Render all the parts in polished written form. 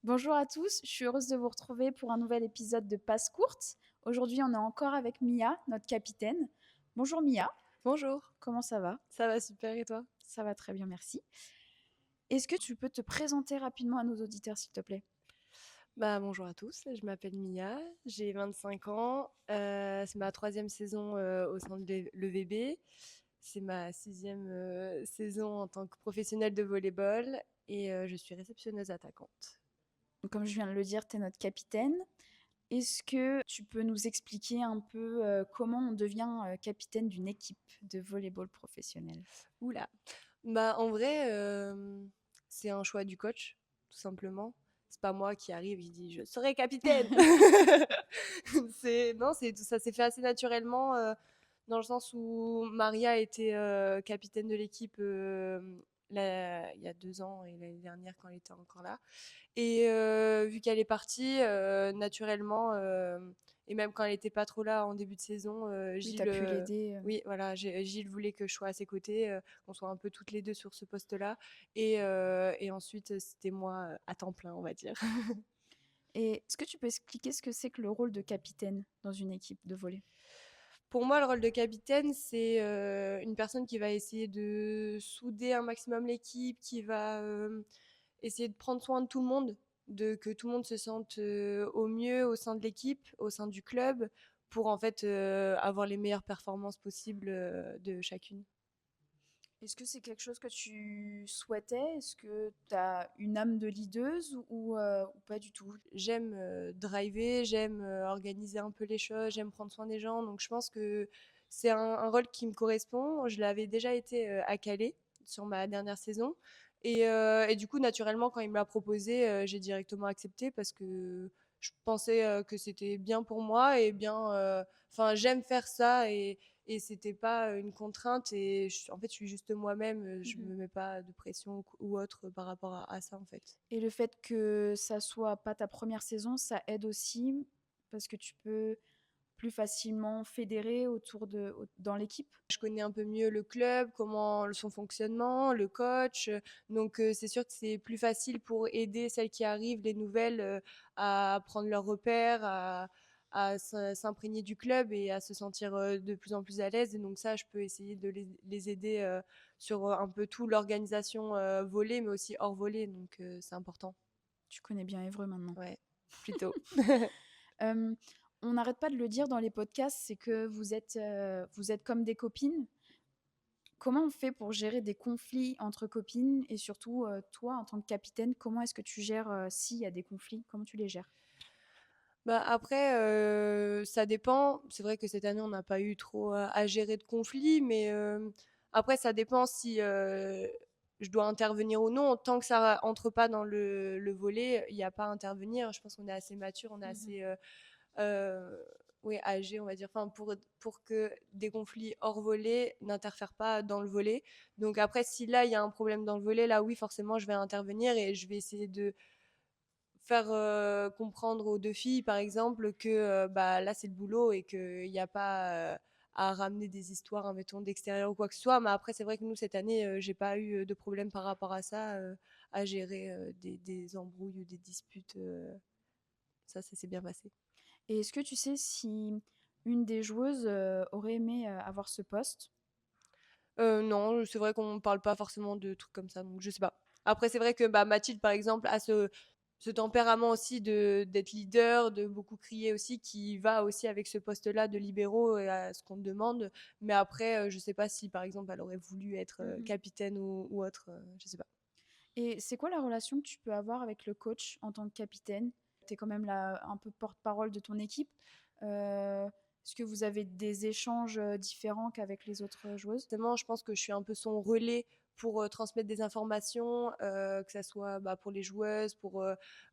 Bonjour à tous, je suis heureuse de vous retrouver pour un nouvel épisode de Passe Courte. Aujourd'hui, on est encore avec Mia, notre capitaine. Bonjour Mia, Bonjour, comment ça va? ça va super et toi? Ça va très bien, merci. Est-ce que tu peux te présenter rapidement à nos auditeurs, s'il te plaît? Bonjour à tous, je m'appelle Mia, j'ai 25 ans, c'est ma troisième saison au sein de l'EVB, c'est ma sixième saison en tant que professionnelle de volleyball et je suis réceptionneuse attaquante. Donc, comme je viens de le dire, tu es notre capitaine. Est-ce que tu peux nous expliquer un peu comment on devient capitaine d'une équipe de volleyball professionnel? Oula, en vrai, c'est un choix du coach, tout simplement. C'est pas moi qui arrive, il dit je serai capitaine. Non, ça s'est fait assez naturellement dans le sens où Maria était capitaine de l'équipe il y a 2 ans et l'année dernière quand elle était encore là. Et vu qu'elle est partie, naturellement, et même quand elle était pas trop là en début de saison, Oui, tu as Gilles, pu l'aider. oui, voilà, Gilles voulait que je sois à ses côtés, qu'on soit un peu toutes les deux sur ce poste-là. Et ensuite, c'était moi à temps plein, on va dire. Et est-ce que tu peux expliquer ce que c'est que le rôle de capitaine dans une équipe de volley? Pour moi, le rôle de capitaine, c'est une personne qui va essayer de souder un maximum l'équipe, qui va essayer de prendre soin de tout le monde, de que tout le monde se sente au mieux au sein de l'équipe, au sein du club, pour en fait avoir les meilleures performances possibles de chacune. Est-ce que c'est quelque chose que tu souhaitais? Est-ce que tu as une âme de leaduse ou pas du tout? J'aime driver, j'aime organiser un peu les choses, j'aime prendre soin des gens, donc je pense que c'est un rôle qui me correspond. Je l'avais déjà été à Calais sur ma dernière saison. Et du coup, naturellement, quand il me l'a proposé, j'ai directement accepté parce que je pensais que c'était bien pour moi et bien. Enfin, j'aime faire ça et c'était pas une contrainte. Et en fait, je suis juste moi-même. Je Mhm. me mets pas de pression ou autre par rapport à ça, en fait. Et le fait que ça soit pas ta première saison, ça aide aussi parce que tu peux plus facilement fédérer dans l'équipe. Je connais un peu mieux le club, comment son fonctionnement, le coach. Donc c'est sûr que c'est plus facile pour aider celles qui arrivent, les nouvelles, à prendre leurs repères, à s'imprégner du club et à se sentir de plus en plus à l'aise. Et donc ça, je peux essayer de les aider sur un peu tout l'organisation volée, mais aussi hors volée. Donc c'est important. Tu connais bien Évreux maintenant. Ouais, plutôt. Euh, on n'arrête pas de le dire dans les podcasts, c'est que vous êtes comme des copines. Comment on fait pour gérer des conflits entre copines et surtout, toi, en tant que capitaine, comment est-ce que tu gères s'il y a des conflits? Comment tu les gères? Après, ça dépend. C'est vrai que cette année, on n'a pas eu trop à gérer de conflits, mais après, ça dépend si je dois intervenir ou non. Tant que ça entre pas dans le volet, il n'y a pas à intervenir. Je pense qu'on est assez mature, on est Mhm. assez euh, oui, âgé, on va dire, enfin, pour que des conflits hors volet n'interfèrent pas dans le volet. Donc après, si là, il y a un problème dans le volet, là, oui, forcément, je vais intervenir et je vais essayer de faire comprendre aux deux filles, par exemple, que là, c'est le boulot et qu'il n'y a pas à ramener des histoires, mettons, d'extérieur ou quoi que ce soit. Mais après, c'est vrai que nous, cette année, j'ai pas eu de problème par rapport à ça, à gérer des embrouilles ou des disputes. Ça s'est bien passé. Et est-ce que tu sais si une des joueuses aurait aimé avoir ce poste? Non, c'est vrai qu'on parle pas forcément de trucs comme ça, donc je sais pas. Après, c'est vrai que Mathilde, par exemple, a ce tempérament aussi d'être leader, de beaucoup crier aussi, qui va aussi avec ce poste-là de libéraux et à ce qu'on te demande. Mais après, je sais pas si, par exemple, elle aurait voulu être Mhm. capitaine ou autre, je sais pas. Et c'est quoi la relation que tu peux avoir avec le coach en tant que capitaine? Tu es quand même un peu porte-parole de ton équipe. Est-ce que vous avez des échanges différents qu'avec les autres joueuses? Justement, je pense que je suis un peu son relais pour transmettre des informations, que ça soit pour les joueuses,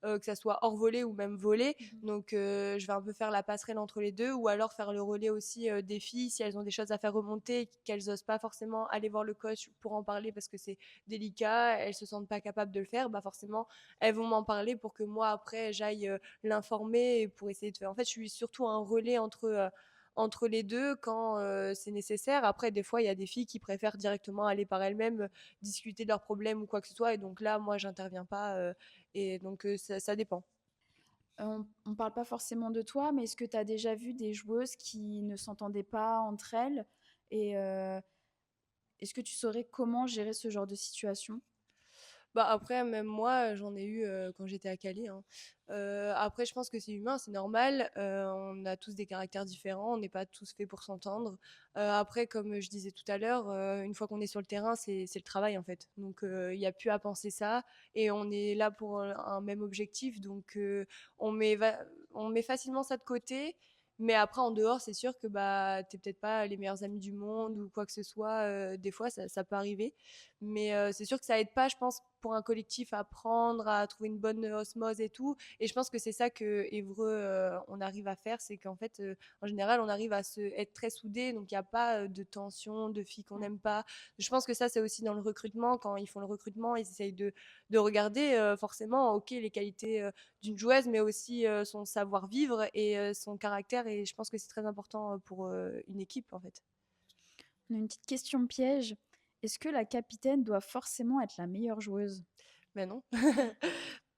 que ça soit hors volée ou même volée. Mhm. Donc, je vais un peu faire la passerelle entre les deux, ou alors faire le relais aussi des filles si elles ont des choses à faire remonter, qu'elles osent pas forcément aller voir le coach pour en parler parce que c'est délicat, elles se sentent pas capables de le faire. Forcément, elles vont m'en parler pour que moi après j'aille l'informer et pour essayer de faire. En fait, je suis surtout un relais entre les 2 quand, c'est nécessaire. Après des fois, il y a des filles qui préfèrent directement aller par elles-mêmes, discuter de leurs problèmes ou quoi que ce soit et donc là, moi, j'interviens pas, et donc ça dépend. On parle pas forcément de toi, mais est-ce que tu as déjà vu des joueuses qui ne s'entendaient pas entre elles? Et est-ce que tu saurais comment gérer ce genre de situation? Bah, après, même moi, j'en ai eu, quand j'étais à Calais, hein. Après, je pense que c'est humain, c'est normal. On a tous des caractères différents, on n'est pas tous faits pour s'entendre. Après, comme je disais tout à l'heure, une fois qu'on est sur le terrain, c'est le travail, en fait. Donc, il y a plus à penser ça et on est là pour, un même objectif. Donc, on met va on met facilement ça de côté. Mais après, en dehors, c'est sûr que, bah, tu peut-être pas les meilleurs amis du monde ou quoi que ce soit, des fois, ça peut arriver. Mais c'est sûr que ça aide pas, je pense, pour un collectif à apprendre, à trouver une bonne osmose et tout. Et je pense que c'est ça que Évreux, on arrive à faire, c'est qu'en fait, en général, on arrive à être très soudés, donc il n'y a pas de tension, de filles qu'on n'aime pas. Je pense que ça, c'est aussi dans le recrutement. Quand ils font le recrutement, ils essayent de regarder forcément, ok, les qualités d'une joueuse, mais aussi son savoir-vivre et son caractère. Et je pense que c'est très important pour une équipe, en fait. On a une petite question piège. Est-ce que la capitaine doit forcément être la meilleure joueuse? Mais non,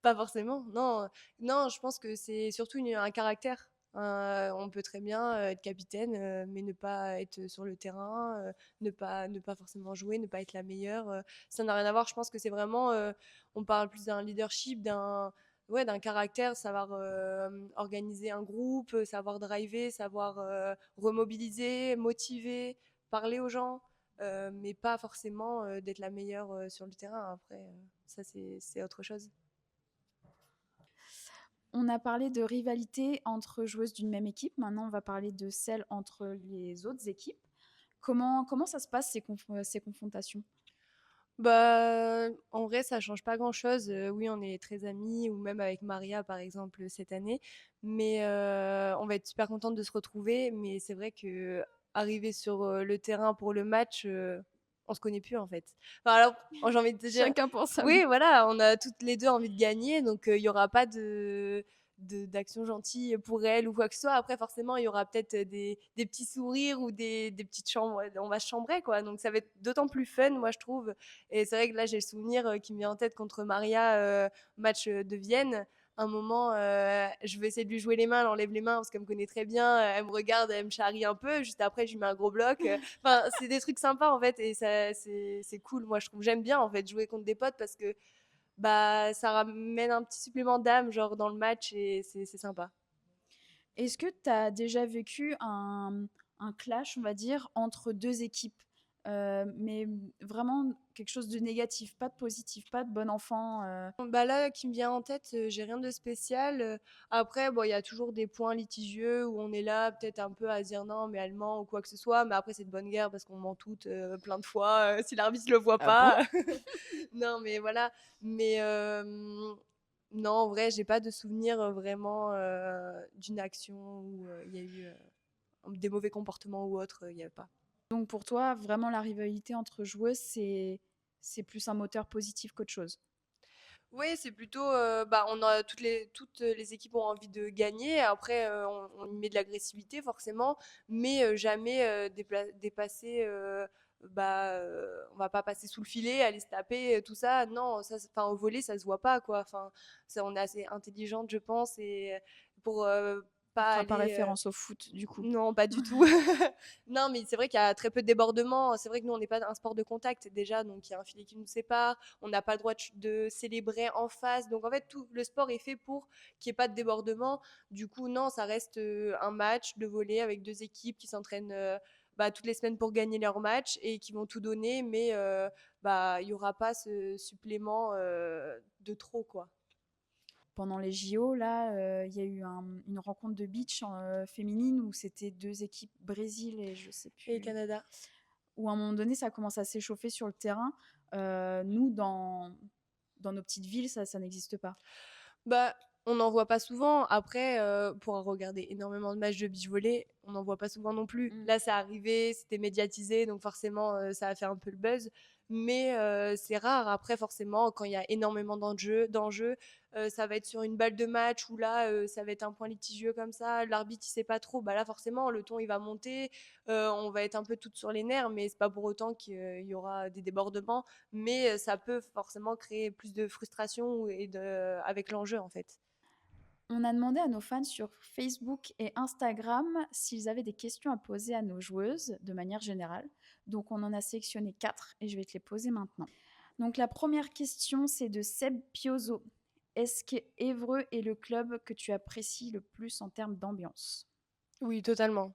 pas forcément. Non, non, je pense que c'est surtout un caractère. On peut très bien être capitaine, mais ne pas être sur le terrain, ne pas forcément jouer, ne pas être la meilleure. Ça n'a rien à voir. Je pense que c'est vraiment, on parle plus d'un leadership, ouais, d'un caractère, savoir organiser un groupe, savoir driver, savoir remobiliser, motiver, parler aux gens, mais pas forcément d'être la meilleure sur le terrain. Après, ça, c'est autre chose. On a parlé de rivalité entre joueuses d'une même équipe. Maintenant, on va parler de celle entre les autres équipes. Comment ça se passe ces confrontations? Bah, en vrai, ça change pas grand-chose. Oui, on est très amis, ou même avec Maria, par exemple, cette année. Mais on va être super contente de se retrouver. Mais c'est vrai que arriver sur le terrain pour le match, on se connaît plus en fait. Enfin, alors, j'ai envie de te dire, Chacun pour sa oui, voilà, on a toutes les deux envie de gagner, donc il y aura pas d'action gentille pour elle ou quoi que ce soit. Après, forcément, il y aura peut-être des petits sourires ou des petites chambres. On va se chambrer, quoi. Donc, ça va être d'autant plus fun, moi, je trouve. Et c'est vrai que là, j'ai le souvenir qui me vient en tête contre Maria, match de Vienne. Un moment, je vais essayer de lui jouer les mains, elle enlève les mains parce qu'elle me connaît très bien, elle me regarde, elle me charrie un peu, juste après je lui mets un gros bloc. Enfin, c'est des trucs sympas en fait et ça, c'est cool. Moi, je trouve, j'aime bien en fait jouer contre des potes parce que bah, ça ramène un petit supplément d'âme genre dans le match et c'est sympa. Est-ce que tu as déjà vécu un clash, on va dire, entre deux équipes? Mais vraiment quelque chose de négatif, pas de positif, pas de bon enfant. Bah là, qui me vient en tête, j'ai rien de spécial. Après, bon, il y a toujours des points litigieux où on est là, peut-être un peu à se dire non, mais elle ment ou quoi que ce soit. Mais après, c'est de bonne guerre parce qu'on ment toutes plein de fois si l'arbitre le voit Ah bon? pas. Non, mais voilà. Mais non, en vrai, j'ai pas de souvenir vraiment d'une action où il y a eu des mauvais comportements ou autre. Il y a pas. Donc pour toi, vraiment la rivalité entre joueuses, c'est plus un moteur positif qu'autre chose. Oui, c'est plutôt, bah, toutes les équipes ont envie de gagner. Après, on y met de l'agressivité forcément, mais jamais dépasser. Bah, on va pas passer sous le filet, aller se taper, tout ça. Non, ça, enfin, au volley, ça se voit pas, quoi. Enfin, on est assez intelligente, je pense, et pour On pas fera pas aller. référence au foot, du coup. Non, pas du tout. Non, mais c'est vrai qu'il y a très peu de débordements. C'est vrai que nous, on n'est pas un sport de contact déjà, donc il y a un filet qui nous sépare. On n'a pas le droit de célébrer en face. Donc en fait, tout le sport est fait pour qu'il n'y ait pas de débordement. Du coup, non, ça reste un match de volley avec deux équipes qui s'entraînent bah, toutes les semaines pour gagner leur match et qui vont tout donner, mais bah, il n'y aura pas ce supplément de trop, quoi. Pendant les JO, là, il y a eu une rencontre de beach féminine où c'était deux équipes Brésil et je sais Et plus. Canada. Où à un moment donné, ça commence à s'échauffer sur le terrain. Nous, dans nos petites villes, ça n'existe pas. Bah, on n'en voit pas souvent. Après, pour regarder énormément de matchs de beach volley, on n'en voit pas souvent non plus. Mm. Là, c'est arrivé, c'était médiatisé, donc forcément, ça a fait un peu le buzz. mais c'est rare. Après, forcément, quand il y a énormément d'enjeux, ça va être sur une balle de match où là, ça va être un point litigieux comme ça. L'arbitre, il sait pas trop. Bah là, forcément, le ton, il va monter. On va être un peu toutes sur les nerfs, mais c'est pas pour autant qu'il y aura des débordements. Mais ça peut forcément créer plus de frustration avec l'enjeu, en fait. On a demandé à nos fans sur Facebook et Instagram s'ils avaient des questions à poser à nos joueuses de manière générale. Donc on en a sélectionné 4 et je vais te les poser maintenant. Donc la première question, c'est de Seb Piozzo. Est-ce que Évreux est le club que tu apprécies le plus en termes d'ambiance? Oui, totalement.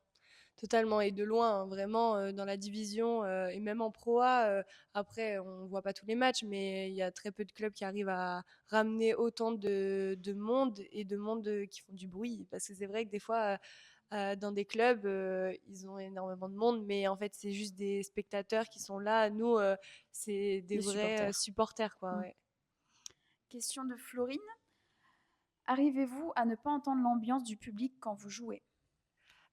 Totalement et de loin, hein, vraiment dans la division et même en Pro A. Après, on voit pas tous les matchs, mais il y a très peu de clubs qui arrivent à ramener autant de monde et de monde qui font du bruit. Parce que c'est vrai que des fois, dans des clubs, ils ont énormément de monde, mais en fait, c'est juste des spectateurs qui sont là. Nous, c'est des Des vrais supporters. supporters, quoi. Mm. Ouais. Question de Florine. Arrivez-vous à ne pas entendre l'ambiance du public quand vous jouez?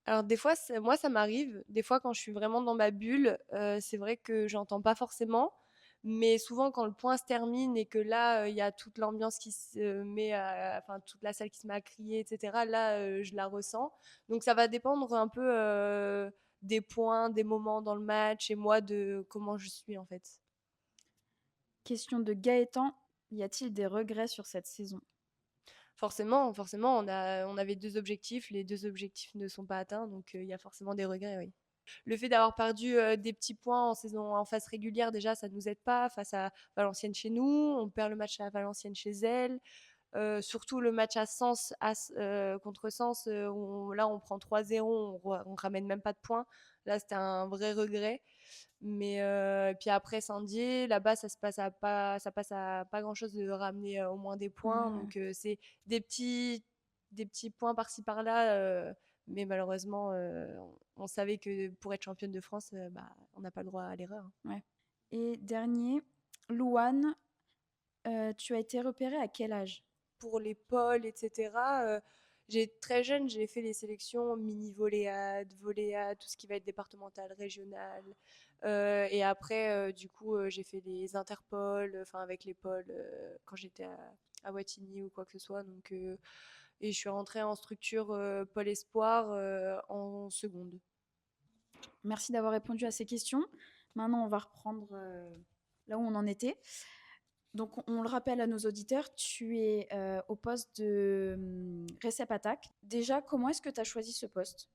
Alors des fois, moi, ça m'arrive. Des fois, quand je suis vraiment dans ma bulle, c'est vrai que j'entends pas forcément. Mais souvent, quand le point se termine et que là, il y a toute l'ambiance qui se met enfin, toute la salle qui se met à crier, etc., là, je la ressens. Donc ça va dépendre un peu des points, des moments dans le match et moi de comment je suis, en fait. Question de Gaëtan. Y a-t-il des regrets sur cette saison? Forcément, on avait 2 objectifs. Les 2 objectifs ne sont pas atteints, donc il y a forcément des regrets, oui. Le fait d'avoir perdu des petits points en phase régulière, déjà, ça ne nous aide pas face à Valenciennes chez nous. On perd le match à Valenciennes chez elle. Surtout le match à Sens, contre Sens, là on prend 3-0, on ramène même pas de points. Là c'était un vrai regret. Mais puis après Saint-Dié, là-bas ça passe à pas grand-chose de ramener au moins des points. Ouais. Donc c'est des petits, des petits points par-ci par-là. Mais malheureusement, on savait que pour être championne de France, bah, on n'a pas le droit à l'erreur. Ouais. Et dernier, Louane, tu as été repérée à quel âge? Pour les pôles, etc. J'ai très jeune, j'ai fait les sélections mini voléade, voléade, tout ce qui va être départemental, régional. Et après, du coup, j'ai fait les interpôles, enfin avec les pôles quand j'étais à Wattignies ou quoi que ce soit. Donc, et je suis rentrée en structure pôle espoir en seconde. Merci d'avoir répondu à ces questions. Maintenant, on va reprendre là où on en était. Donc, on le rappelle à nos auditeurs, tu es au poste de Recep Attack. Déjà, comment est-ce que tu as choisi ce poste?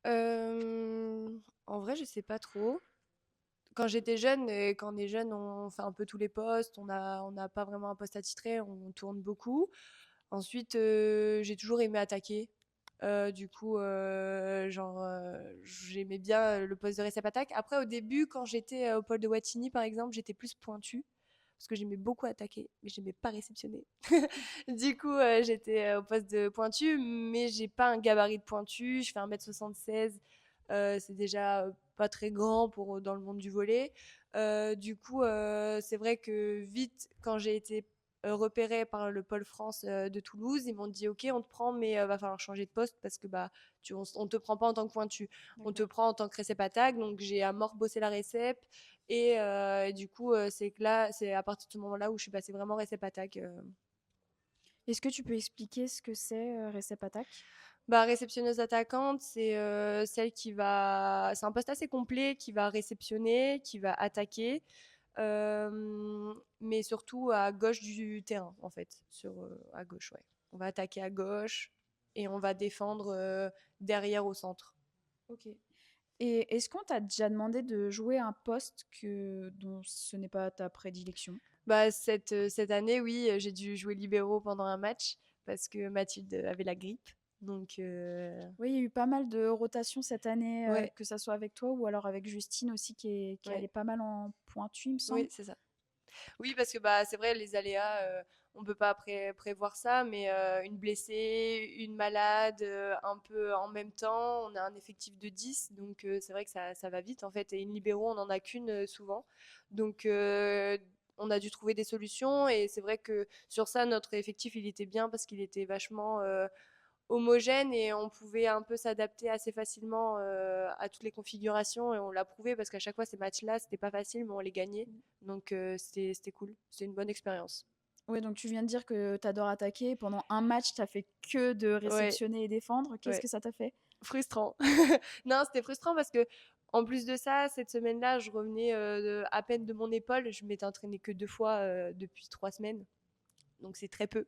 En vrai, je sais pas trop. Quand j'étais jeune, et quand on est jeune, on fait un peu tous les postes. On n'a pas vraiment un poste attitré, on tourne beaucoup. Ensuite, j'ai toujours aimé attaquer. Du coup, j'aimais bien le poste de récep attaque. Après, au début, quand j'étais au pôle de Wattignies, par exemple, j'étais plus pointue parce que j'aimais beaucoup attaquer, mais j'aimais pas réceptionner. Du coup, j'étais au poste de pointu, mais j'ai pas un gabarit de pointu. Je fais 1,76 m. C'est déjà pas très grand pour dans le monde du volley. Du coup, c'est vrai que vite, quand j'ai été repérée par le pôle France de Toulouse, ils m'ont dit ok, on te prend, mais va falloir changer de poste parce que bah on te prend pas en tant que pointu, on te prend en tant que récep attaque. Donc j'ai à mort bossé la récep et du coup c'est que là, c'est à partir de ce moment-là où je suis passée vraiment récep attaque. Est-ce que tu peux expliquer ce que c'est Recep Attack? Bah, réceptionneuse attaquante, c'est celle qui va. C'est un poste assez complet qui va réceptionner, qui va attaquer, mais surtout à gauche du terrain, en fait. À gauche, ouais. On va attaquer à gauche et on va défendre derrière au centre. Ok. Et est-ce qu'on t'a déjà demandé de jouer un poste dont ce n'est pas ta prédilection? Bah, cette année, oui, j'ai dû jouer libéraux pendant un match parce que Mathilde avait la grippe. Donc, Oui, il y a eu pas mal de rotations cette année, ouais, que ça soit avec toi ou alors avec Justine aussi qui ouais, allait pas mal en pointu, il me oui, semble. c'est ça. Oui, parce que bah, c'est vrai, les aléas, on ne peut pas prévoir ça, mais une blessée, une malade, un peu en même temps, on a un effectif de 10, donc c'est vrai que ça va vite en fait. Et une libéro, on n'en a qu'une souvent. Donc on a dû trouver des solutions et c'est vrai que sur ça, notre effectif, il était bien parce qu'il était vachement homogène et on pouvait un peu s'adapter assez facilement à toutes les configurations et on l'a prouvé parce qu'à chaque fois ces matchs-là c'était pas facile mais on les gagnait donc c'était cool, c'était une bonne expérience. Ouais, donc tu viens de dire que tu adores attaquer. Pendant un match, tu as fait que de Ouais, réceptionner et défendre. Qu'est-ce ouais, que ça t'a fait? frustrant. Non, c'était frustrant parce que en plus de ça, cette semaine-là, je revenais à peine de mon épaule. Je m'étais entraînée que 2 fois depuis 3 semaines. Donc c'est très peu.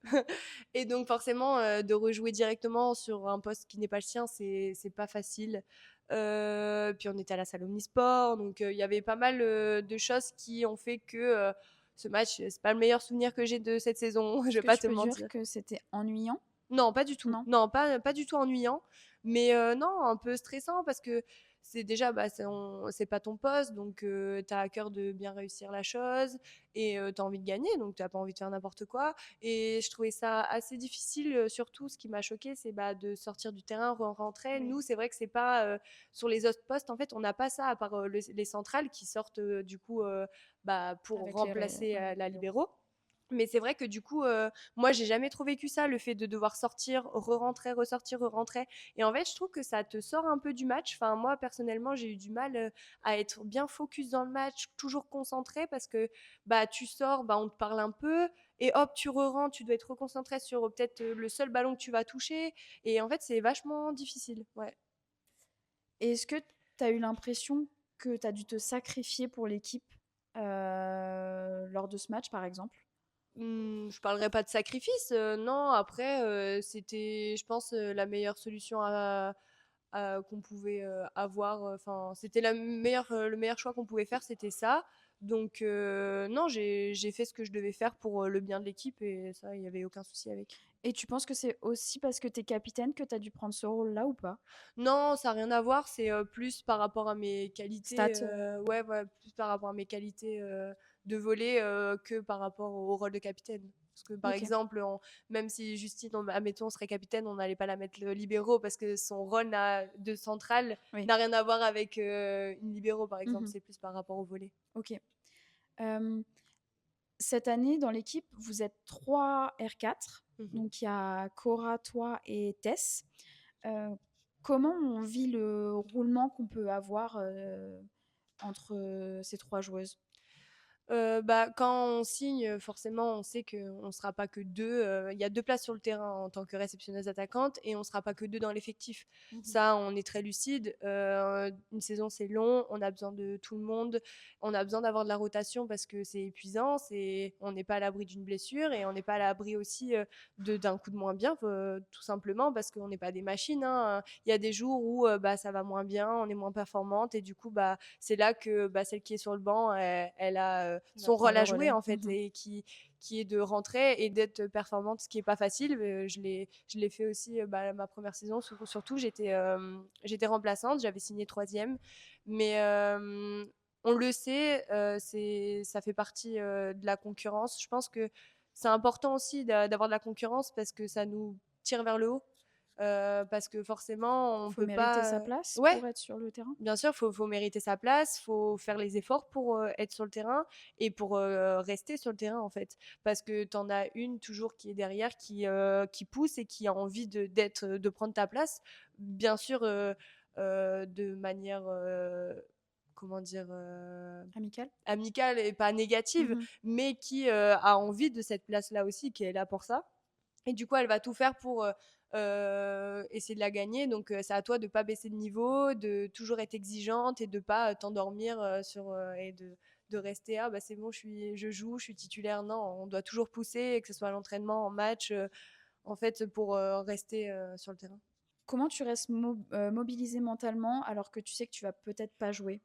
Et donc forcément, de rejouer directement sur un poste qui n'est pas le sien, c'est pas facile. Puis on était à la salle Omnisport, donc il y avait pas mal de choses qui ont fait que ce match, c'est pas le meilleur souvenir que j'ai de cette saison, je Est-ce vais que pas tu te peux dire mentir. que c'était ennuyant? Non, pas du tout. Non? Non, pas du tout ennuyant. Mais non, un peu stressant parce que c'est déjà, bah, c'est pas ton poste, donc tu as à cœur de bien réussir la chose et tu as envie de gagner, donc tu n'as pas envie de faire n'importe quoi. Et je trouvais ça assez difficile, surtout ce qui m'a choqué, c'est bah, de sortir du terrain, rentrer. Oui. Nous, c'est vrai que c'est pas sur les autres postes, en fait, on n'a pas ça, à part les centrales qui sortent du coup bah, pour Avec remplacer ouais, les la libéraux. libéraux. Mais c'est vrai que du coup, moi, j'ai jamais trop vécu ça, le fait de devoir sortir, re-rentrer, ressortir, re-rentrer. Et en fait, je trouve que ça te sort un peu du match. Enfin, moi, personnellement, j'ai eu du mal à être bien focus dans le match, toujours concentré, parce que bah tu sors, bah on te parle un peu, et hop, tu re-rentres, tu dois être reconcentré sur peut-être le seul ballon que tu vas toucher. Et en fait, c'est vachement difficile. Ouais. Et est-ce que tu as eu l'impression que tu as dû te sacrifier pour l'équipe lors de ce match, par exemple? Je parlerai pas de sacrifice, non. Après, c'était, je pense, la meilleure solution qu'on pouvait avoir. Enfin, c'était le meilleur choix qu'on pouvait faire, c'était ça. Donc, non, j'ai fait ce que je devais faire pour le bien de l'équipe et ça, il n'y avait aucun souci avec. Et tu penses que c'est aussi parce que tu es capitaine que tu as dû prendre ce rôle-là ou pas? Non, ça n'a rien à voir. C'est plus par rapport à mes qualités. Stats, Ouais, ouais, plus par rapport à mes qualités de volley que par rapport au rôle de capitaine. Parce que par ok. exemple, même si Justine, admettons, serait capitaine, on n'allait pas la mettre le libéro parce que son rôle de centrale Oui. n'a rien à voir avec une libéro, par exemple. Mhm. C'est plus par rapport au volley. Ok. Euh, Cette année, dans l'équipe, vous êtes 3 R4. Mhm. Donc, il y a Cora, toi et Tess. Euh, Comment on vit le roulement qu'on peut avoir entre ces trois joueuses? Bah, quand on signe, forcément, on sait qu'on ne sera pas que deux. Il y a 2 places sur le terrain en tant que réceptionneuse attaquante et on ne sera pas que deux dans l'effectif. Mhm. Ça, on est très lucide. Une saison, c'est long. On a besoin de tout le monde. On a besoin d'avoir de la rotation parce que c'est épuisant. On n'est pas à l'abri d'une blessure et on n'est pas à l'abri aussi d'un coup de moins bien, tout simplement parce qu'on n'est pas des machines, hein. Il y a des jours où bah, ça va moins bien, on est moins performante et du coup, bah, c'est là que bah, celle qui est sur le banc, elle a On va son rôle prendre le à jouer relais. en fait Mhm. et qui est de rentrer et d'être performante, ce qui est pas facile. Je l'ai fait aussi bah, ma première saison. Surtout, j'étais remplaçante, j'avais signé troisième, mais on le sait, ça fait partie de la concurrence. Je pense que c'est important aussi d'avoir de la concurrence parce que ça nous tire vers le haut. Parce que forcément, on Faut peut mériter pas. sa place Ouais, pour être sur le terrain. bien sûr, faut mériter sa place, faut faire les efforts pour être sur le terrain et pour rester sur le terrain en fait. Parce que t'en as une toujours qui est derrière, qui pousse et qui a envie de prendre ta place. Bien sûr, de manière, comment dire, Amical. amicale et pas négative, Mhm. mais qui a envie de cette place-là aussi, qui est là pour ça. Et du coup, elle va tout faire pour essayer de la gagner. Donc, c'est à toi de ne pas baisser de niveau, de toujours être exigeante et de ne pas t'endormir et de rester ah bah c'est bon, je joue, je suis titulaire. Non, on doit toujours pousser, que ce soit à l'entraînement, en match, en fait, pour rester sur le terrain. Comment tu restes mobilisé mentalement alors que tu sais que tu vas peut-être pas jouer?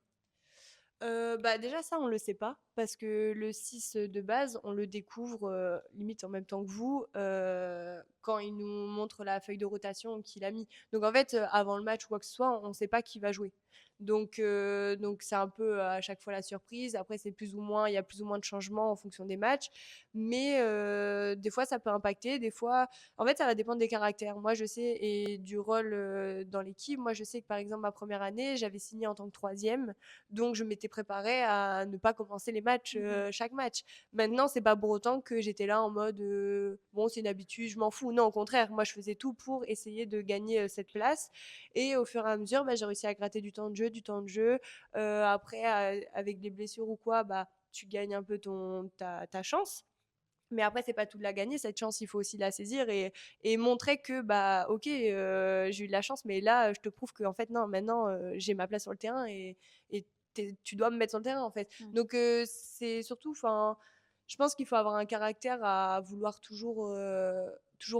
Bah, déjà ça, on le sait pas parce que le 6 de base, on le découvre, limite en même temps que vous, quand il nous montre la feuille de rotation qu'il a mis. Donc en fait, avant le match ou quoi que ce soit, on sait pas qui va jouer. Donc c'est un peu à chaque fois la surprise. Après, il y a plus ou moins de changements en fonction des matchs, mais des fois ça peut impacter, des fois en fait, ça va dépendre des caractères. Moi, je sais et du rôle, dans l'équipe. Moi, je sais que par exemple ma première année, j'avais signé en tant que troisième donc je m'étais préparée à ne pas commencer les matchs chaque match. Maintenant, c'est pas pour autant que j'étais là en mode bon, c'est une habitude, je m'en fous. Non, au contraire, moi je faisais tout pour essayer de gagner cette place. Et au fur et à mesure, bah, j'ai réussi à gratter du temps de jeu, du temps de jeu. Après, avec des blessures ou quoi, bah, tu gagnes un peu ta chance. Mais après, c'est pas tout de la gagner. Cette chance, il faut aussi la saisir et montrer que, bah, ok, j'ai eu de la chance, mais là, je te prouve que, en fait, non, maintenant, j'ai ma place sur le terrain et tu dois me mettre sur le terrain, en fait. Donc, c'est surtout, enfin, je pense qu'il faut avoir un caractère à vouloir toujours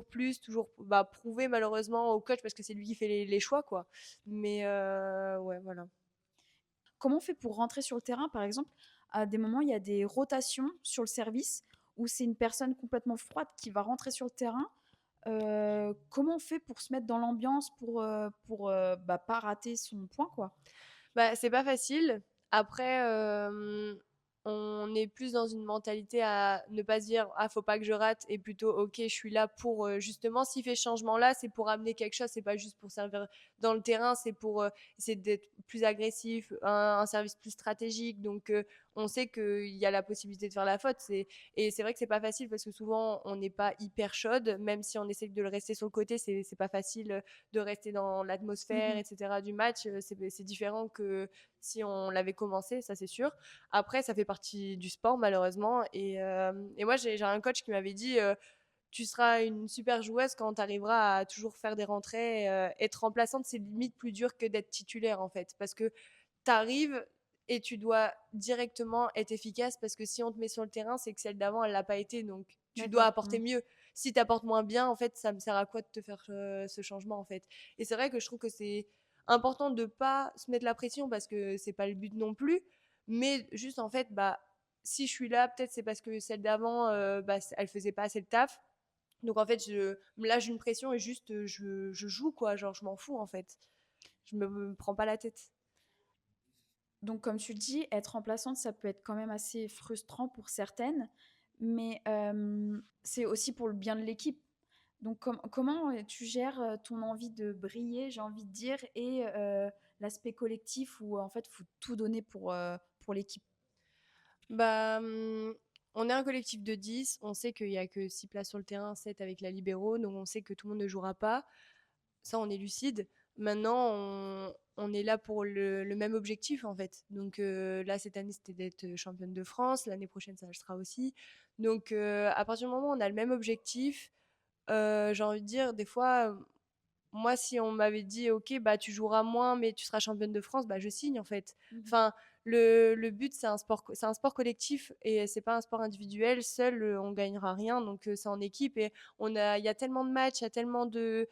plus, toujours bah, prouver malheureusement au coach parce que c'est lui qui fait les choix, quoi. Mais ouais, voilà. Comment on fait pour rentrer sur le terrain, par exemple? À des moments, il y a des rotations sur le service où c'est une personne complètement froide qui va rentrer sur le terrain. Comment on fait pour se mettre dans l'ambiance pour bah, pas rater son point, quoi? Bah, c'est pas facile. Après, on est plus dans une mentalité à ne pas se dire ah faut pas que je rate et plutôt ok je suis là pour justement s'il fait ce changement là c'est pour amener quelque chose c'est pas juste pour servir dans le terrain c'est pour essayer d'être plus agressif un service plus stratégique donc on sait qu'il y a la possibilité de faire la faute et c'est vrai que c'est pas facile parce que souvent on n'est pas hyper chaude même si on essaie de le rester sur le côté c'est pas facile de rester dans l'atmosphère Mhm. etc du match c'est différent que si on l'avait commencé ça c'est sûr. Après, ça fait partie du sport, malheureusement. Et moi, j'ai un coach qui m'avait dit tu seras une super joueuse quand tu arriveras à toujours faire des rentrées. Être remplaçante, c'est limite plus dur que d'être titulaire, en fait. Parce que tu arrives et tu dois directement être efficace. Parce que si on te met sur le terrain, c'est que celle d'avant, elle l'a pas été. Donc, tu dois D'accord. apporter mieux. Si tu apportes moins bien, en fait, ça me sert à quoi de te faire ce changement, en fait. Et c'est vrai que je trouve que c'est important de pas se mettre la pression parce que c'est pas le but non plus mais juste en fait bah si je suis là peut-être c'est parce que celle d'avant bah, elle faisait pas assez le taf donc en fait je me lâche une pression et juste je joue quoi genre je m'en fous en fait me prends pas la tête. Donc, comme tu le dis, être remplaçante, ça peut être quand même assez frustrant pour certaines, mais c'est aussi pour le bien de l'équipe. Donc, comment tu gères ton envie de briller, j'ai envie de dire, et l'aspect collectif où en fait, il faut tout donner pour l'équipe? Bah on est un collectif de 10 on sait qu'il y a que 6 places sur le terrain 7 avec la libéraux donc on sait que tout le monde ne jouera pas ça on est lucide. Maintenant, on est là pour le même objectif en fait. Donc là, cette année, c'était d'être championne de France. L'année prochaine, ça le sera aussi. Donc à partir du moment où on a le même objectif, j'ai envie de dire, des fois, moi, si on m'avait dit, ok, bah tu joueras moins, mais tu seras championne de France, bah je signe en fait. Mhm. Enfin, le but, c'est un sport collectif et c'est pas un sport individuel. Seul, on gagnera rien. Donc c'est en équipe et il y a tellement de matchs, il y a tellement de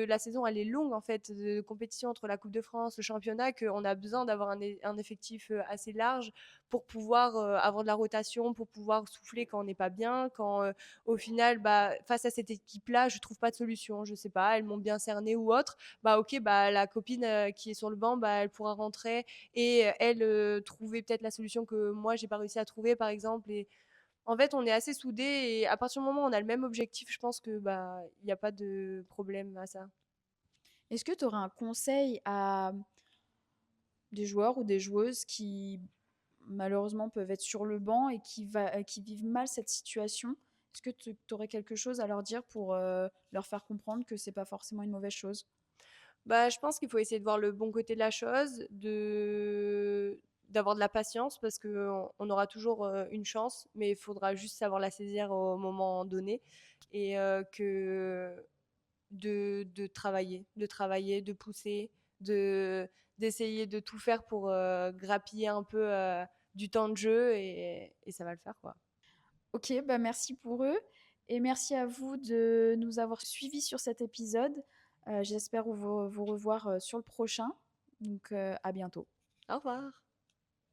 la saison, elle est longue en fait, de compétition entre la Coupe de France, le championnat, qu'on a besoin d'avoir un effectif assez large pour pouvoir avoir de la rotation, pour pouvoir souffler quand on n'est pas bien, quand au final, bah, face à cette équipe-là, je trouve pas de solution. Je sais pas, elles m'ont bien cerné ou autre. Bah, ok, bah, la copine qui est sur le banc, bah, elle pourra rentrer et elle trouver peut-être la solution que moi, j'ai pas réussi à trouver, par exemple. Et en fait, on est assez soudés et à partir du moment où on a le même objectif, je pense que bah, il n'y a pas de problème à ça. Est-ce que tu aurais un conseil à des joueurs ou des joueuses qui malheureusement peuvent être sur le banc et qui vivent mal cette situation? Est-ce que tu aurais quelque chose à leur dire pour leur faire comprendre que c'est pas forcément une mauvaise chose? Bah, je pense qu'il faut essayer de voir le bon côté de la chose, d'avoir de la patience parce que on aura toujours une chance, mais il faudra juste savoir la saisir au moment donné et que de travailler, de pousser, d'essayer de tout faire pour grappiller un peu du temps de jeu et ça va le faire quoi. Ok, bah merci pour eux et merci à vous de nous avoir suivis sur cet épisode. J'espère vous revoir sur le prochain. Donc à bientôt. Au revoir.